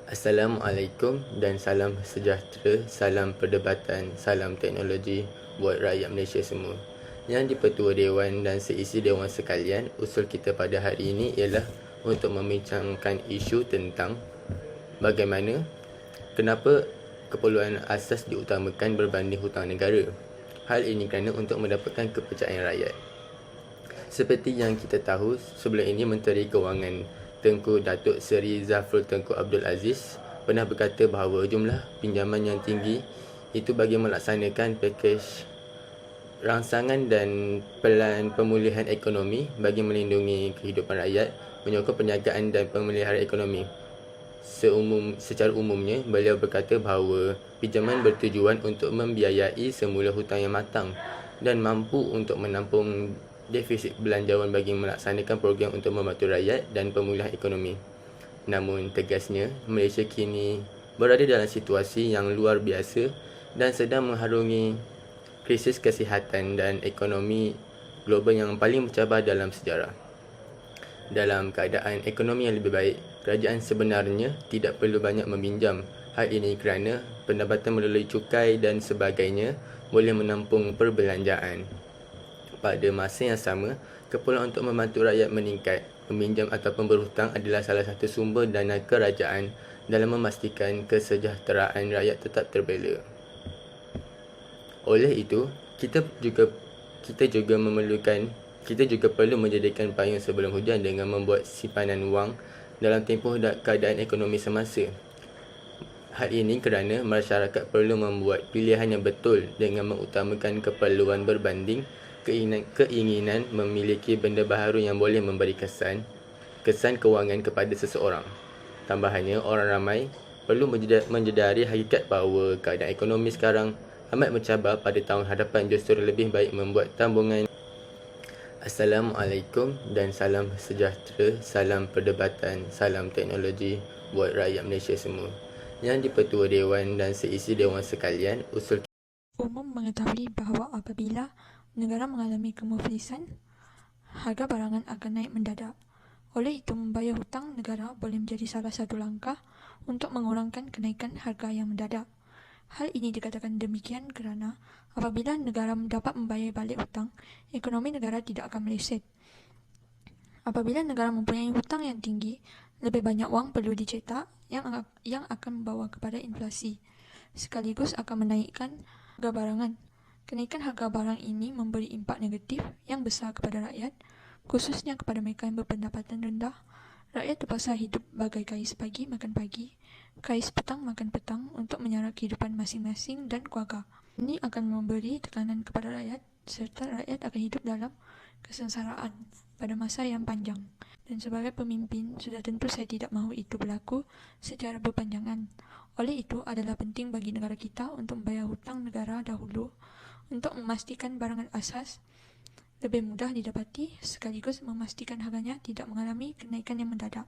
Assalamualaikum dan salam sejahtera, salam perdebatan, salam teknologi buat rakyat Malaysia semua. Yang di-Pertua Dewan dan seisi Dewan sekalian, usul kita pada hari ini ialah untuk membincangkan isu tentang bagaimana, kenapa keperluan asas diutamakan berbanding hutang negara. Hal ini kerana untuk mendapatkan kepercayaan rakyat. Seperti yang kita tahu, sebelum ini Menteri Kewangan Tengku Datuk Seri Zafrul Tengku Abdul Aziz pernah berkata bahawa jumlah pinjaman yang tinggi itu bagi melaksanakan pakej rangsangan dan pelan pemulihan ekonomi bagi melindungi kehidupan rakyat, menyokong perniagaan dan pemeliharaan ekonomi. Secara umumnya, beliau berkata bahawa pinjaman bertujuan untuk membiayai semula hutang yang matang dan mampu untuk menampung defisit belanjawan bagi melaksanakan program untuk membantu rakyat dan pemulihan ekonomi. Namun tegasnya, Malaysia kini berada dalam situasi yang luar biasa dan sedang mengharungi krisis kesihatan dan ekonomi global yang paling mencabar dalam sejarah. Dalam keadaan ekonomi yang lebih baik, kerajaan sebenarnya tidak perlu banyak meminjam. Hal ini kerana pendapatan melalui cukai dan sebagainya boleh menampung perbelanjaan. Pada masa yang sama, keperluan untuk membantu rakyat meningkat. Meminjam ataupun berhutang adalah salah satu sumber dana kerajaan dalam memastikan kesejahteraan rakyat tetap terbela. Oleh itu, kita juga perlu menjadikan payung sebelum hujan dengan membuat simpanan wang dalam tempoh keadaan ekonomi semasa. Hal ini kerana masyarakat perlu membuat pilihan yang betul dengan mengutamakan keperluan berbanding keinginan memiliki benda baharu yang boleh memberi kesan kewangan kepada seseorang. Tambahannya, orang ramai perlu menjedari hakikat bahawa keadaan ekonomi sekarang amat mencabar. Pada tahun hadapan justru lebih baik membuat tabungan. Assalamualaikum dan salam sejahtera, salam perdebatan, salam teknologi buat rakyat Malaysia semua. Yang di-Pertua Dewan dan seisi Dewan sekalian, usul Umum mengetahui bahawa apabila negara mengalami kemuflisan, harga barangan akan naik mendadak. Oleh itu, membayar hutang negara boleh menjadi salah satu langkah untuk mengurangkan kenaikan harga yang mendadak. Hal ini dikatakan demikian kerana apabila negara dapat membayar balik hutang, ekonomi negara tidak akan meleset. Apabila negara mempunyai hutang yang tinggi, lebih banyak wang perlu dicetak yang akan membawa kepada inflasi, sekaligus akan menaikkan harga barangan. Kenaikan harga barang ini memberi impak negatif yang besar kepada rakyat, khususnya kepada mereka yang berpendapatan rendah. Rakyat terpaksa hidup bagai kais pagi makan pagi, kais petang makan petang untuk menyara kehidupan masing-masing dan keluarga. Ini akan memberi tekanan kepada rakyat serta rakyat akan hidup dalam kesengsaraan pada masa yang panjang. Dan sebagai pemimpin, sudah tentu saya tidak mahu itu berlaku secara berpanjangan. Oleh itu, adalah penting bagi negara kita untuk membayar hutang negara dahulu untuk memastikan barangan asas lebih mudah didapati sekaligus memastikan harganya tidak mengalami kenaikan yang mendadak.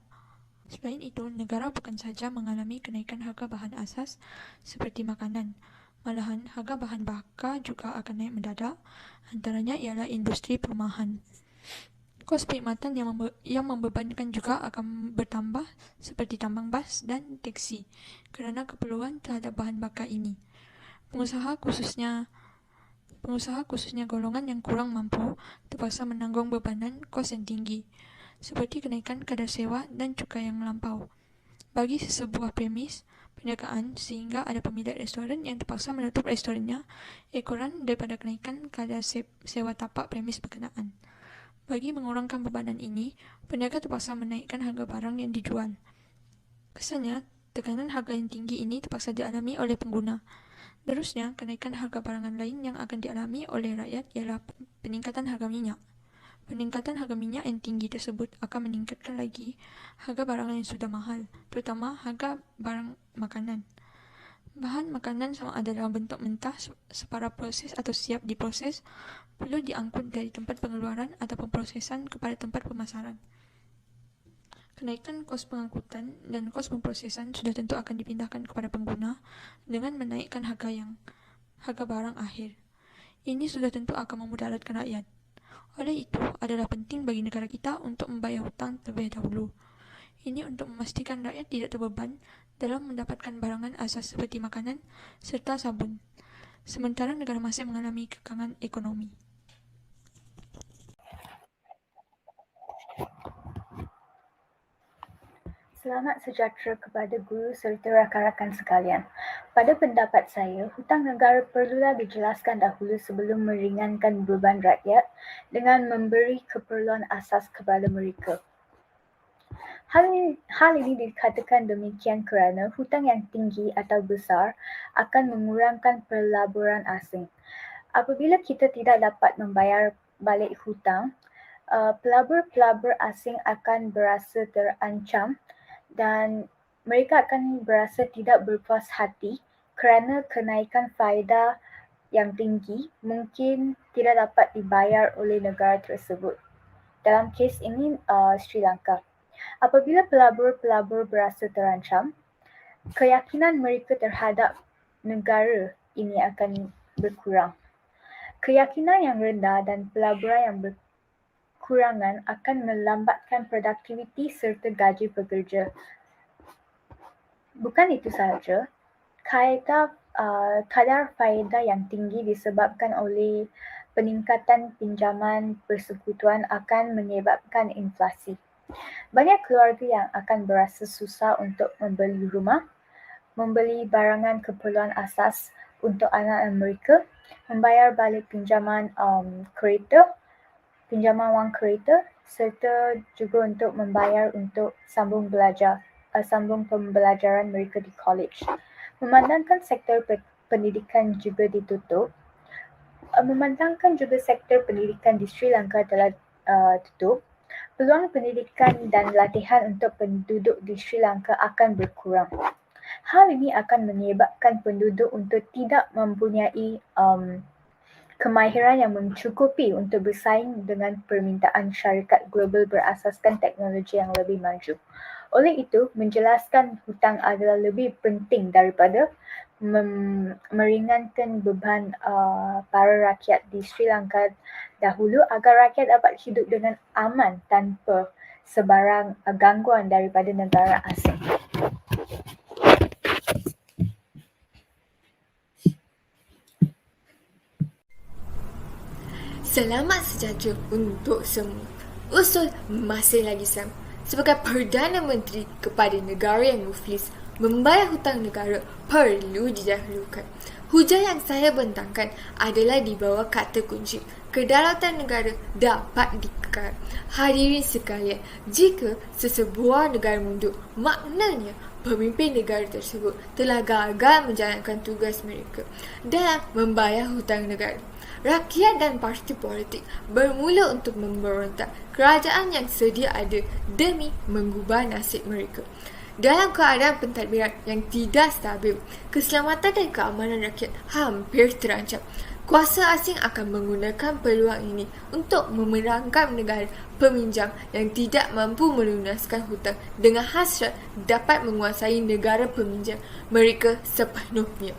Selain itu, negara bukan sahaja mengalami kenaikan harga bahan asas seperti makanan, malahan harga bahan bakar juga akan naik mendadak, antaranya ialah industri perumahan. Kos perkhidmatan yang membebankan juga akan bertambah seperti tambang bas dan teksi kerana keperluan terhadap bahan bakar ini. Pengusaha khususnya golongan yang kurang mampu terpaksa menanggung bebanan kos yang tinggi seperti kenaikan kadar sewa dan cukai yang melampau bagi sebuah premis perniagaan, sehingga ada pemilik restoran yang terpaksa menutup restorannya ekoran daripada kenaikan kadar sewa tapak premis berkenaan. Bagi mengurangkan bebanan ini, peniaga terpaksa menaikkan harga barang yang dijual. Kesannya, tekanan harga yang tinggi ini terpaksa dialami oleh pengguna. Terusnya, kenaikan harga barangan lain yang akan dialami oleh rakyat ialah peningkatan harga minyak. Peningkatan harga minyak yang tinggi tersebut akan meningkatkan lagi harga barangan yang sudah mahal, terutama harga barang makanan. Bahan makanan sama ada dalam bentuk mentah, separa proses atau siap diproses, perlu diangkut dari tempat pengeluaran atau pemprosesan kepada tempat pemasaran. Kenaikan kos pengangkutan dan kos pemprosesan sudah tentu akan dipindahkan kepada pengguna dengan menaikkan harga barang akhir. Ini sudah tentu akan memudaratkan rakyat. Oleh itu, adalah penting bagi negara kita untuk membayar hutang terlebih dahulu. Ini untuk memastikan rakyat tidak terbeban dalam mendapatkan barangan asas seperti makanan serta sabun, sementara negara masih mengalami kekangan ekonomi. Selamat sejahtera kepada guru serta rakan-rakan sekalian. Pada pendapat saya, hutang negara perlulah dijelaskan dahulu sebelum meringankan beban rakyat dengan memberi keperluan asas kepada mereka. Hal ini dikatakan demikian kerana hutang yang tinggi atau besar akan mengurangkan pelaburan asing. Apabila kita tidak dapat membayar balik hutang, pelabur-pelabur asing akan berasa terancam dan mereka akan berasa tidak berpuas hati kerana kenaikan faedah yang tinggi mungkin tidak dapat dibayar oleh negara tersebut. Dalam kes ini, Sri Lanka. Apabila pelabur-pelabur berasa terancam, keyakinan mereka terhadap negara ini akan berkurang. Keyakinan yang rendah dan pelaburan yang berkurangan akan melambatkan produktiviti serta gaji pekerja. Bukan itu sahaja, kadar faedah yang tinggi disebabkan oleh peningkatan pinjaman persekutuan akan menyebabkan inflasi. Banyak keluarga yang akan berasa susah untuk membeli rumah, membeli barangan keperluan asas untuk anak-anak mereka, membayar balik pinjaman wang kereta serta juga untuk membayar untuk sambung pembelajaran mereka di college. Memandangkan sektor pendidikan juga ditutup, memandangkan juga sektor pendidikan di Sri Lanka telah tutup, peluang pendidikan dan latihan untuk penduduk di Sri Lanka akan berkurang. Hal ini akan menyebabkan penduduk untuk tidak mempunyai kemahiran yang mencukupi untuk bersaing dengan permintaan syarikat global berasaskan teknologi yang lebih maju. Oleh itu, menjelaskan hutang adalah lebih penting daripada meringankan beban para rakyat di Sri Lanka dahulu agar rakyat dapat hidup dengan aman tanpa sebarang gangguan daripada negara asing. Selamat sejahtera untuk semua. Usul masih lagi sama. Sebagai Perdana Menteri kepada negara yang muflis, membayar hutang negara perlu didahulukan. Hujah yang saya bentangkan adalah di bawah kata kunci kedaulatan negara dapat dikekal. Hadirin sekalian, jika sesebuah negara mundur, maknanya pemimpin negara tersebut telah gagal menjalankan tugas mereka dalam membayar hutang negara. Rakyat dan parti politik bermula untuk memberontak kerajaan yang sedia ada demi mengubah nasib mereka. Dalam keadaan pentadbiran yang tidak stabil, keselamatan dan keamanan rakyat hampir terancam. Kuasa asing akan menggunakan peluang ini untuk memenangkan negara peminjam yang tidak mampu melunaskan hutang dengan hasrat dapat menguasai negara peminjam mereka sepenuhnya.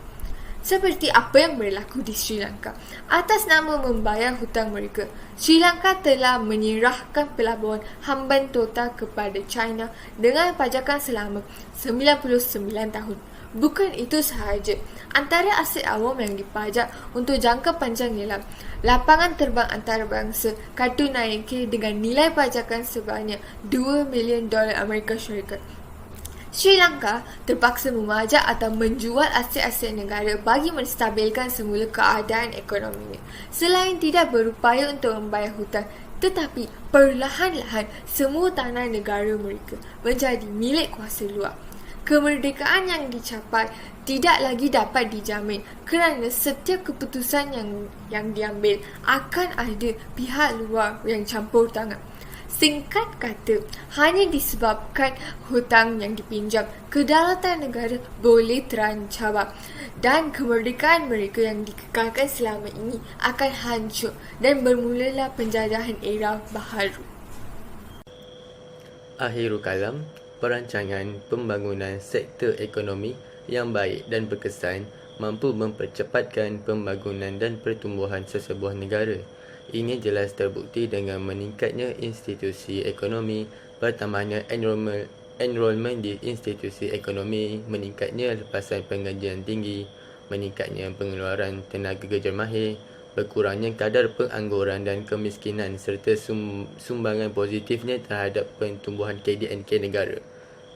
Seperti apa yang berlaku di Sri Lanka. Atas nama membayar hutang mereka, Sri Lanka telah menyerahkan pelabuhan Hambantota kepada China dengan pajakan selama 99 tahun. Bukan itu sahaja, antara aset awam yang dipajak untuk jangka panjang ialah lapangan terbang antarabangsa Kartu Nayake dengan nilai pajakan sebanyak $2 million Amerika Syarikat. Sri Lanka terpaksa memajak atau menjual aset-aset negara bagi menstabilkan semula keadaan ekonominya. Selain tidak berupaya untuk membayar hutang, tetapi perlahan-lahan semua tanah negara mereka menjadi milik kuasa luar. Kemerdekaan yang dicapai tidak lagi dapat dijamin kerana setiap keputusan yang diambil akan ada pihak luar yang campur tangan. Singkat kata, hanya disebabkan hutang yang dipinjam, kedaulatan negara boleh terancam dan kemerdekaan mereka yang dikekalkan selama ini akan hancur dan bermulalah penjajahan era baharu. Akhirul kalam, perancangan pembangunan sektor ekonomi yang baik dan berkesan mampu mempercepatkan pembangunan dan pertumbuhan sesebuah negara. Ini jelas terbukti dengan meningkatnya institusi ekonomi, bertambahnya enrolment di institusi ekonomi, meningkatnya lepasan penggajian tinggi, meningkatnya pengeluaran tenaga kerja mahir, berkurangnya kadar pengangguran dan kemiskinan serta sumbangan positifnya terhadap pertumbuhan KDNK negara.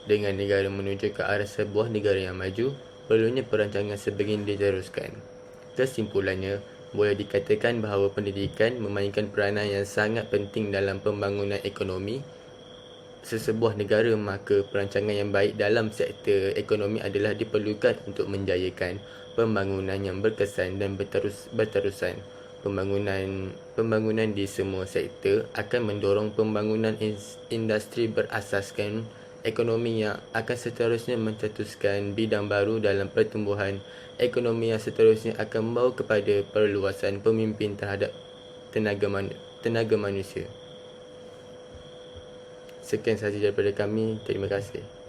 Dengan negara menuju ke arah sebuah negara yang maju, perlunya perancangan sebegini diteruskan. Kesimpulannya, boleh dikatakan bahawa pendidikan memainkan peranan yang sangat penting dalam pembangunan ekonomi sesebuah negara, maka perancangan yang baik dalam sektor ekonomi adalah diperlukan untuk menjayakan pembangunan yang berkesan dan berterusan. Pembangunan di semua sektor akan mendorong pembangunan industri berasaskan ekonomi yang akan seterusnya mencetuskan bidang baru dalam pertumbuhan ekonomi yang seterusnya akan membawa kepada perluasan pemimpin terhadap tenaga manusia. Sekian sahaja daripada kami. Terima kasih.